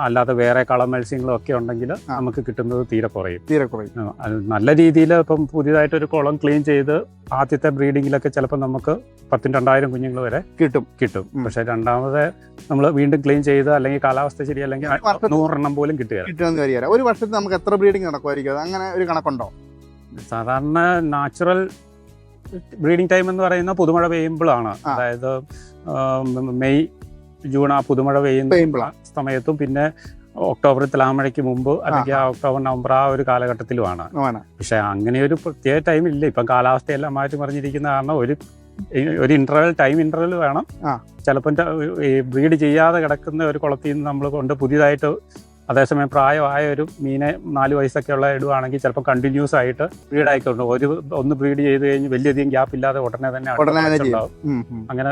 അല്ലാതെ വേറെ കളർ മത്സ്യങ്ങളും ഒക്കെ ഉണ്ടെങ്കിൽ നമുക്ക് കിട്ടുന്നത് തീരെ കുറയും. നല്ല രീതിയിൽ ഇപ്പം പുതിയതായിട്ടൊരു കുളം ക്ലീൻ ചെയ്ത് ആദ്യത്തെ ബ്രീഡിങ്ങിലൊക്കെ ചിലപ്പോൾ നമുക്ക് 10,000-2000 കുഞ്ഞുങ്ങൾ വരെ കിട്ടും. പക്ഷെ രണ്ടാമത് നമ്മൾ വീണ്ടും ക്ലീൻ ചെയ്ത് അല്ലെങ്കിൽ കാലാവസ്ഥ ശരിയല്ലെങ്കിൽ 100 എണ്ണം പോലും കിട്ടുക. ഒരു വർഷത്തിൽ നമുക്ക് എത്ര ബ്രീഡിംഗ് നടക്കുമായിരിക്കും? അങ്ങനെ ഒരു കണക്കുണ്ടോ? സാധാരണ നാച്ചുറൽ ബ്രീഡിംഗ് ടൈം എന്ന് പറയുന്ന പുതുമഴ പെയ്യുമ്പോഴാണ്. അതായത് മെയ് ജൂൺ ആ പുതുമഴ പെയ്യുന്ന സമയത്തും പിന്നെ ഒക്ടോബർ തിലാമഴയ്ക്ക് മുമ്പ് അല്ലെങ്കിൽ ഒക്ടോബർ നവംബർ ആ ഒരു കാലഘട്ടത്തിലുമാണ്. പക്ഷെ അങ്ങനെ ഒരു പ്രത്യേക ടൈം ഇല്ല. ഇപ്പം കാലാവസ്ഥയെല്ലാം മാറ്റി മറിഞ്ഞിരിക്കുന്ന കാരണം ഒരു ഇന്റർവെൽ ടൈം ഇന്റർവെൽ വേണം. ചിലപ്പം ബ്രീഡ് ചെയ്യാതെ കിടക്കുന്ന ഒരു കുളത്തിൽ നിന്ന് നമ്മൾ കൊണ്ട് പുതിയതായിട്ട് അതേസമയം പ്രായമായ ഒരു മീനെ 4 വയസ്സൊക്കെ ഉള്ള ഇടുവാണെങ്കിൽ ചിലപ്പോൾ കണ്ടിന്യൂസ് ആയിട്ട് ബ്രീഡ് ആയിക്കൊണ്ട് ഒന്ന് ബ്രീഡ് ചെയ്ത് കഴിഞ്ഞ് വലിയധികം ഗ്യാപ്പ് ഇല്ലാതെ ഉടനെ തന്നെ ഉണ്ടാവും. അങ്ങനെ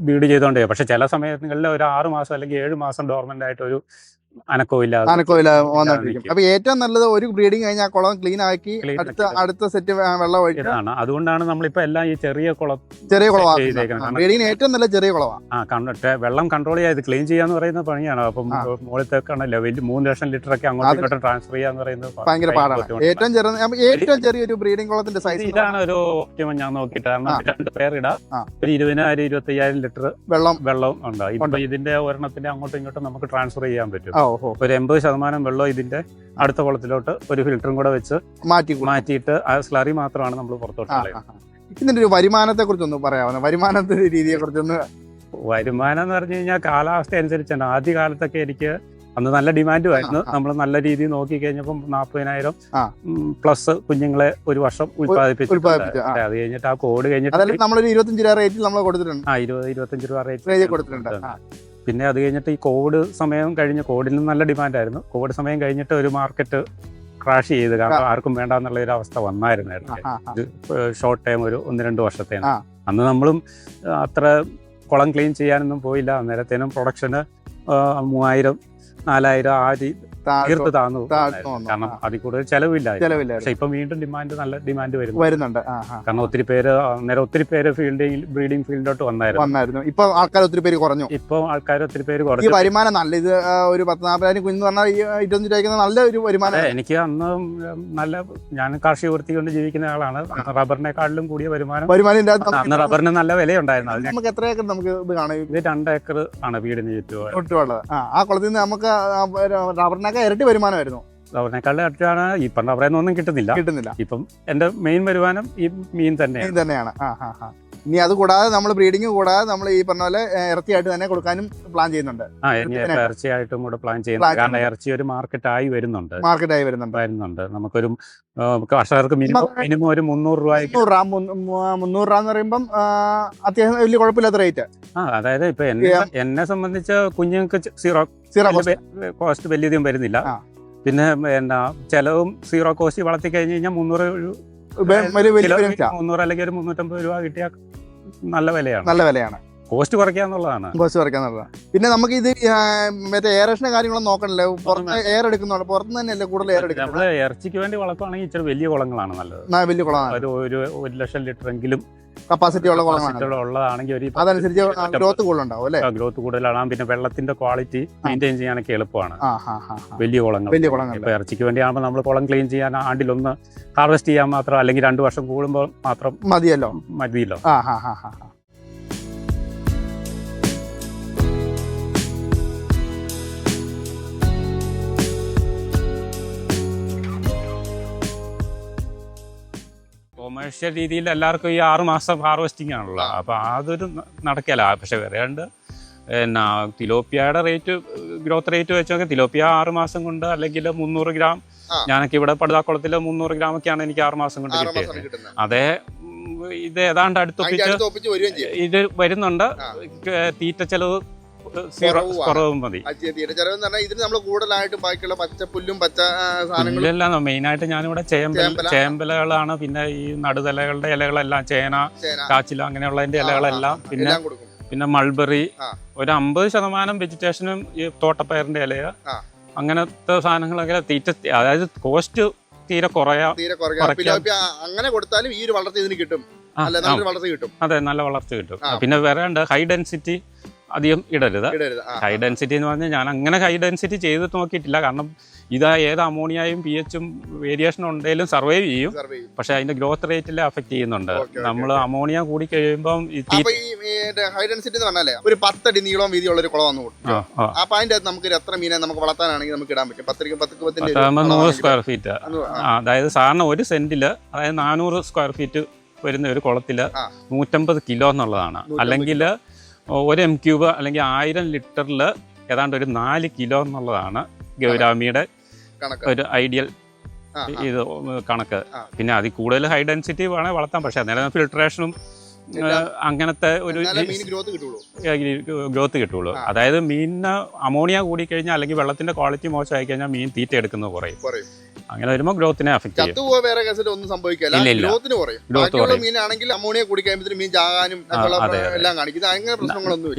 ബ്രീഡ് ചെയ്തോണ്ടേ. പക്ഷെ ചില സമയങ്ങളിൽ ഒരു 6 മാസം അല്ലെങ്കിൽ 7 മാസം ഡോർമെന്റ് ആയിട്ട് ഒരു അനക്കമില്ലാതെ വന്നിട്ടിരിക്കും. അപ്പൊ ഏറ്റവും നല്ലത് ഒരു ബ്രീഡിങ് കഴിഞ്ഞാൽ കുളം ക്ലീൻ ആക്കി അടുത്ത സെറ്റ് വെള്ളം ഒഴിക്കണം. അതുകൊണ്ടാണ് നമ്മളിപ്പോ എല്ലാം ഈ ചെറിയ കുളമാണ് ബ്രീഡിങ്ങിന് ഏറ്റവും നല്ല ചെറിയ കുളമാണ്. വെള്ളം കൺട്രോൾ ചെയ്ത് ക്ലീൻ ചെയ്യാന്ന് പറയുന്ന പണിയാണ്. അപ്പം മുകളിലേക്കാണല്ലോ വലിയ 3 ലക്ഷം ലിറ്റർ ഒക്കെ അങ്ങോട്ടും ട്രാൻസ്ഫർ ചെയ്യാന്ന് പറയുന്നത് ഭയങ്കര പാടാണ്. ഏറ്റവും ചെറിയൊരു ബ്രീഡിംഗ് കുളത്തിന്റെ സൈസ് ഇതാണ് ഒരു ഓപ്റ്റിമം ഞാൻ നോക്കിയിട്ട്. കാരണം 2 പേരിടാം, ഒരു 20,000-25,000 ലിറ്റർ വെള്ളം ഉണ്ടാവും. ഇപ്പൊ ഇതിന്റെ ഒരെണ്ണത്തിന്റെ അങ്ങോട്ടും ഇങ്ങോട്ടും നമുക്ക് ട്രാൻസ്ഫർ ചെയ്യാൻ പറ്റും. ഒരു 80% വെള്ളം ഇതിന്റെ അടുത്ത കുളത്തിലോട്ട് ഒരു ഫിൽറ്ററും കൂടെ വെച്ച് മാറ്റിയിട്ട് ആ സ്ലറി മാത്രമാണ് നമ്മൾ പുറത്തോട്ട് കളയുന്നത്. ഇതിന്റെ ഒരു വരുമാനത്തെ കുറിച്ചൊന്ന് പറയാവുന്ന വരുമാനത്തിന്റെ രീതിയെ കുറിച്ചൊന്ന്. വരുമാനം എന്ന് പറഞ്ഞു കഴിഞ്ഞാൽ കാലാവസ്ഥ അനുസരിച്ചാണ്. ആദ്യ കാലത്തൊക്കെ എനിക്ക് അന്ന് നല്ല ഡിമാൻഡുമായിരുന്നു. നമ്മൾ നല്ല രീതിയിൽ നോക്കി കഴിഞ്ഞപ്പം 40,000 പ്ലസ് കുഞ്ഞുങ്ങളെ ഒരു വർഷം ഉത്പാദിപ്പിച്ചു. അത് കഴിഞ്ഞിട്ട് ആ കോഡ് കഴിഞ്ഞിട്ട് 25 രൂപ റേറ്റിൽ നമ്മൾ കൊടുത്തിട്ടുണ്ട്. 20-25 രൂപ റേറ്റ് കൊടുത്തിട്ടുണ്ട്. പിന്നെ അത് കഴിഞ്ഞിട്ട് ഈ കോവിഡ് സമയം കഴിഞ്ഞ് കോവിഡിൽ നിന്ന് നല്ല ഡിമാൻഡായിരുന്നു. കോവിഡ് സമയം കഴിഞ്ഞിട്ട് ഒരു മാർക്കറ്റ് ക്രാഷ് ചെയ്ത് കാരണം ആർക്കും വേണ്ട എന്നുള്ള ഒരു അവസ്ഥ വന്നായിരുന്നു. ഇത് ഷോർട്ട് ടൈം ഒരു 1-2 വർഷത്തേന്. അന്ന് നമ്മളും അത്ര കുളം ക്ലീൻ ചെയ്യാനൊന്നും പോയില്ല. അന്നേരത്തേനും പ്രൊഡക്ഷന് 3,000-4,000 ആ തീർത്ത് താന്നു. കാരണം അതിൽ കൂടുതൽ ചെലവില്ല. പക്ഷെ ഇപ്പൊ വീണ്ടും നല്ല ഡിമാൻഡ് വരുന്നുണ്ട്. കാരണം ഒത്തിരി പേര് ബ്രീഡിംഗ് ഫീൽഡിലോട്ട് വന്നായിരുന്നു. ഇപ്പൊ ആൾക്കാർ ഒത്തിരി പേര് കുറഞ്ഞു. വരുമാനം നല്ല ഇത് ഒരു 10-40,000 കുഞ്ഞ് പറഞ്ഞാൽ 25 രൂപയ്ക്ക് നല്ല ഒരു വരുമാനം. എനിക്ക് അന്ന് ഞാൻ കാർഷിക വൃത്തി കൊണ്ട് ജീവിക്കുന്ന ആളാണ്. റബ്ബറിനെക്കാളിലും കൂടിയ വരുമാനം. അന്ന് റബ്ബറിന് നല്ല വിലയുണ്ടായിരുന്നു. നമുക്ക് എത്ര ഏക്കർ നമുക്ക് ഇത് കാണാം? ഇത് 2 ഏക്കർ ആണ് വീടിന് ചുറ്റുമുള്ളത്. ആ കുളത്തിൽ നിന്ന് നമുക്ക് റബ്ബറിനെ ഇരട്ടി വരുമാനമായിരുന്നു. റബ്ബറിനെക്കാളും ഇരട്ടിയാണ്. ഇപ്പം റബ്ബറിനൊന്നും കിട്ടുന്നില്ല. ഇപ്പം എന്റെ മെയിൻ വരുമാനം ഈ മീൻ തന്നെയാണ്. ഇനി അത് കൂടാതെ നമ്മൾ ബ്രീഡിംഗ് കൂടാതെ നമ്മൾ ഈ പറഞ്ഞ പോലെ ഇറച്ചിയായിട്ട് തന്നെ കൊടുക്കാനും പ്ലാൻ ചെയ്യുന്നുണ്ട്. ഇറച്ചിയായിട്ടും കൂടെ പ്ലാൻ ചെയ്യുന്നുണ്ട്. കാരണം ഇറച്ചി ഒരു മാർക്കറ്റായി വരുന്നുണ്ട്. നമുക്കൊരു കർഷകർക്ക് മിനിമം ഒരു 300 രൂപ എന്ന് പറയുമ്പം അത്യാവശ്യം വലിയ കുഴപ്പമില്ലാത്ത റേറ്റ്. അതായത് ഇപ്പൊ എന്നെ സംബന്ധിച്ച് കുഞ്ഞുങ്ങൾക്ക് സീറോ കോസ്റ്റ് വലിയധികം വരുന്നില്ല. പിന്നെ ചെലവും സീറോ കോസ്റ്റ് വളർത്തി കഴിഞ്ഞ് കഴിഞ്ഞാൽ 300 അല്ലെങ്കിൽ ഒരു 350 രൂപ കിട്ടിയാൽ നല്ല വിലയാണ്. കോസ്റ്റ് കുറയ്ക്കാന്നുള്ളതാണ്. പിന്നെ നമുക്ക് ഇത് മറ്റേ എയറേഷന്റെ കാര്യങ്ങളൊന്നും നോക്കണല്ലോ. പുറത്ത് എയർ എടുക്കുന്നുണ്ട്. പുറത്ത് തന്നെയല്ലേ കൂടുതൽ എയർ എടുക്കുന്നത്. നമ്മള് ഇറച്ചിക്ക് വേണ്ടി വളർത്തുവാണെങ്കിൽ ഇച്ചിരി വലിയ കുളങ്ങളാണ് നല്ലത്. വലിയ കുളമാണ്. ഒരു 1 ലക്ഷം ലിറ്റർ എങ്കിലും കപ്പാസിറ്റി ഉള്ളതാണെങ്കിൽ അതനുസരിച്ച് ഗ്രോത്ത് കൂടുതലുണ്ടാവും അല്ലേ? ഗ്രോത്ത് കൂടുതലാണ്. പിന്നെ വെള്ളത്തിന്റെ ക്വാളിറ്റി മെയിൻറ്റെയിൻ ചെയ്യാനൊക്കെ എളുപ്പമാണ് വലിയ കുളങ്ങൾ. ഇപ്പൊ ഇറച്ചിക്ക് വേണ്ടിയാകുമ്പോൾ നമ്മൾ കുളം ക്ലീൻ ചെയ്യാൻ ആണ്ടിലൊന്ന് ഹാർവെസ്റ്റ് ചെയ്യാൻ മാത്രം, അല്ലെങ്കിൽ 2 വർഷം കൂടുമ്പോൾ മാത്രം മതിയല്ലോ. കൊമേഴ്ഷ്യൽ രീതിയിൽ എല്ലാവർക്കും ഈ 6 മാസം ഹാർവെസ്റ്റിംഗ് ആണല്ലോ. അപ്പോൾ അതൊരു നടക്കല. പക്ഷെ വേറെയുണ്ട് തിലോപ്പിയയുടെ ഗ്രോത്ത് റേറ്റ് വെച്ച് നോക്കിയാൽ തിലോപ്പിയ 6 മാസം കൊണ്ട് അല്ലെങ്കിൽ 300 ഗ്രാം. ഞാനൊക്കെ ഇവിടെ പടുതാക്കുളത്തിൽ 300 ഗ്രാമൊക്കെയാണ് എനിക്ക് 6 മാസം കൊണ്ട് കിട്ടിയത്. അതേ ഇത് ഏതാണ്ട് അടുത്തൊപ്പിച്ച് ഇത് വരുന്നുണ്ട്. തീറ്റ ചെലവ് കുറവും മതി. മെയിനായിട്ട് ഞാനിവിടെ ചേമ്പലകളാണ്. പിന്നെ ഈ നടുതലകളുടെ ഇലകളെല്ലാം ചേന, കാച്ചില അങ്ങനെയുള്ളതിന്റെ ഇലകളെല്ലാം. പിന്നെ മൾബറി. ഒരു 50% വെജിറ്റേഷനും ഈ തോട്ടപ്പയറിന്റെ ഇലയ അങ്ങനത്തെ സാധനങ്ങളൊക്കെ തീറ്റ. അതായത് കോസ്റ്റ് തീരെ അങ്ങനെ കൊടുത്താലും ഈ ഒരു വളർച്ച ഇതിന് കിട്ടും. അതെ, നല്ല വളർച്ച കിട്ടും. പിന്നെ വേറെ ഉണ്ട് ഹൈ ഡെൻസിറ്റി അധികം ഇടരുത്. ഹൈ ഡെൻസിറ്റി എന്ന് പറഞ്ഞാൽ ഞാൻ അങ്ങനെ ഹൈ ഡെൻസിറ്റി ചെയ്ത് നോക്കിയിട്ടില്ല. കാരണം ഇത് ഏത് അമോണിയയും pH വേരിയേഷൻ ഉണ്ടെങ്കിലും സർവൈവ് ചെയ്യും. പക്ഷെ അതിന്റെ ഗ്രോത്ത് റേറ്റിൽ അഫക്ട് ചെയ്യുന്നുണ്ട്. നമ്മൾ അമോണിയ കൂടി കഴിയുമ്പോൾ ഹൈ ഡെൻസിറ്റി എന്ന് പറഞ്ഞാലേ ഒരു 10 അടി നീളം വീതിയുള്ള ഒരു കുളം വന്നു കൊടുക്കും. അപ്പൊ അതിന്റെ അകത്ത് നമുക്ക് എത്ര മീനെ നമുക്ക് വളർത്താനാണെങ്കിൽ നമുക്ക് ഇടാൻ പറ്റും? 100 സ്ക്വയർ ഫീറ്റ്. അതായത് സാറിന് 1 സെന്റില് അതായത് 400 സ്ക്വയർ ഫീറ്റ് വരുന്ന ഒരു കുളത്തില് 150 കിലോ എന്നുള്ളതാണ്. അല്ലെങ്കിൽ ഒരു M³ അല്ലെങ്കിൽ 1000 ലിറ്ററിൽ ഏതാണ്ട് ഒരു 4 കിലോ എന്നുള്ളതാണ് ഗൗരാമിയുടെ ഒരു ഐഡിയൽ ഇത് കണക്ക്. പിന്നെ അതിൽ കൂടുതൽ ഹൈ ഡെൻസിറ്റി വേണേൽ വളർത്താം, പക്ഷെ അന്നേരം ഫിൽട്രേഷനും അങ്ങനത്തെ ഒരു ഗ്രോത്ത് കിട്ടുള്ളൂ. അതായത് മീനിന് അമോണിയ കൂടിക്കഴിഞ്ഞാൽ അല്ലെങ്കിൽ വെള്ളത്തിന്റെ ക്വാളിറ്റി മോശമായി കഴിഞ്ഞാൽ മീൻ തീറ്റ എടുക്കുന്നത് കുറയും. അങ്ങനെ വരുമ്പോൾ ഗ്രോത്തിനെ അഫക്ട് ചെയ്യും. ഒന്നും സംഭവിക്കില്ല,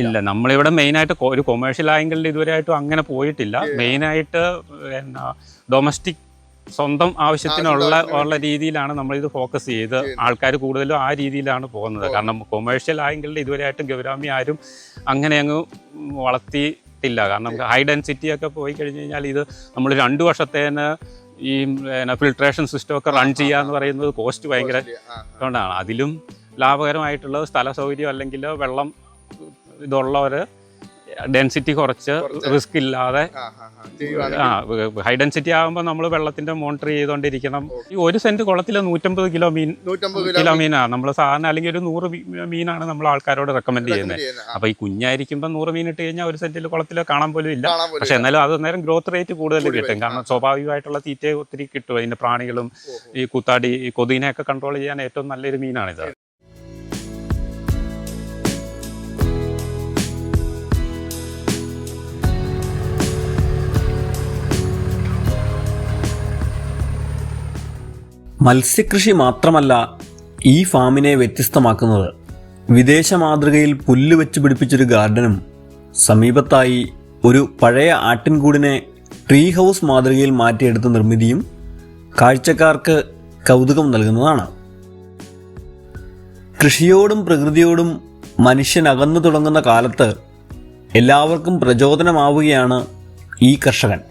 ഇല്ല. നമ്മളിവിടെ മെയിനായിട്ട് ഒരു കൊമേഴ്ഷ്യൽ ആംഗിളിൽ ഇതുവരെയായിട്ടും അങ്ങനെ പോയിട്ടില്ല. മെയിനായിട്ട് ഡൊമസ്റ്റിക് സ്വന്തം ആവശ്യത്തിനുള്ള രീതിയിലാണ് നമ്മളിത് ഫോക്കസ് ചെയ്ത് ആൾക്കാർ കൂടുതലും ആ രീതിയിലാണ് പോകുന്നത്. കാരണം കൊമേഴ്ഷ്യൽ ആംഗിളിൽ ഇതുവരെയായിട്ടും ഗൗരാമി ആരും അങ്ങനെ അങ്ങ് വളർത്തിയിട്ടില്ല. കാരണം ഹൈ ഡെൻസിറ്റി ഒക്കെ പോയി കഴിഞ്ഞ് കഴിഞ്ഞാൽ ഇത് നമ്മൾ 2 വർഷത്തേന് ഈ ഫിൽട്രേഷൻ സിസ്റ്റം ഒക്കെ റൺ ചെയ്യുക എന്ന് പറയുന്നത് കോസ്റ്റ് ഭയങ്കര അതുകൊണ്ടാണ്. അതിലും ലാഭകരമായിട്ടുള്ളത് സ്ഥല സൗകര്യം അല്ലെങ്കിൽ വെള്ളം ഇതുള്ളവർ ഡെൻസിറ്റി കുറച്ച് റിസ്ക് ഇല്ലാതെ. ഹൈ ഡെൻസിറ്റി ആകുമ്പോൾ നമ്മൾ വെള്ളത്തിന്റെ മോണിറ്റർ ചെയ്തുകൊണ്ടിരിക്കണം. ഈ 1 സെന്റ് കുളത്തിൽ 150 കിലോ മീനാണ് നമ്മൾ സാധാരണ, അല്ലെങ്കിൽ ഒരു 100 മീനാണ് നമ്മൾ ആൾക്കാരോട് റെക്കമെൻഡ് ചെയ്യുന്നത്. അപ്പൊ ഈ കുഞ്ഞായിരിക്കുമ്പോൾ 100 മീൻ ഇട്ട് കഴിഞ്ഞാൽ 1 സെന്റിൽ കുളത്തിൽ കാണാൻ പോലും ഇല്ല. പക്ഷെ എന്നാലും അത് നേരം ഗ്രോത്ത് റേറ്റ് കൂടുതൽ കിട്ടും. കാരണം സ്വാഭാവികമായിട്ടുള്ള തീറ്റ ഒത്തിരി കിട്ടും. അതിന്റെ പ്രാണികളും ഈ കുത്താടി കൊതുകിനെയൊക്കെ കൺട്രോൾ ചെയ്യാൻ ഏറ്റവും നല്ലൊരു മീനാണിത്. മത്സ്യകൃഷി മാത്രമല്ല ഈ ഫാമിനെ വ്യത്യസ്തമാക്കുന്നത്. വിദേശ മാതൃകയിൽ പുല്ല് വെച്ച് പിടിപ്പിച്ചൊരു ഗാർഡനും സമീപത്തായി ഒരു പഴയ ആട്ടിൻകൂടിനെ ട്രീ ഹൗസ് മാതൃകയിൽ മാറ്റിയെടുത്ത നിർമ്മിതിയും കാഴ്ചക്കാർക്ക് കൗതുകം നൽകുന്നതാണ്. കൃഷിയോടും പ്രകൃതിയോടും മനുഷ്യൻ അകന്നു തുടങ്ങുന്ന കാലത്ത് എല്ലാവർക്കും പ്രചോദനമാവുകയാണ് ഈ കർഷകൻ.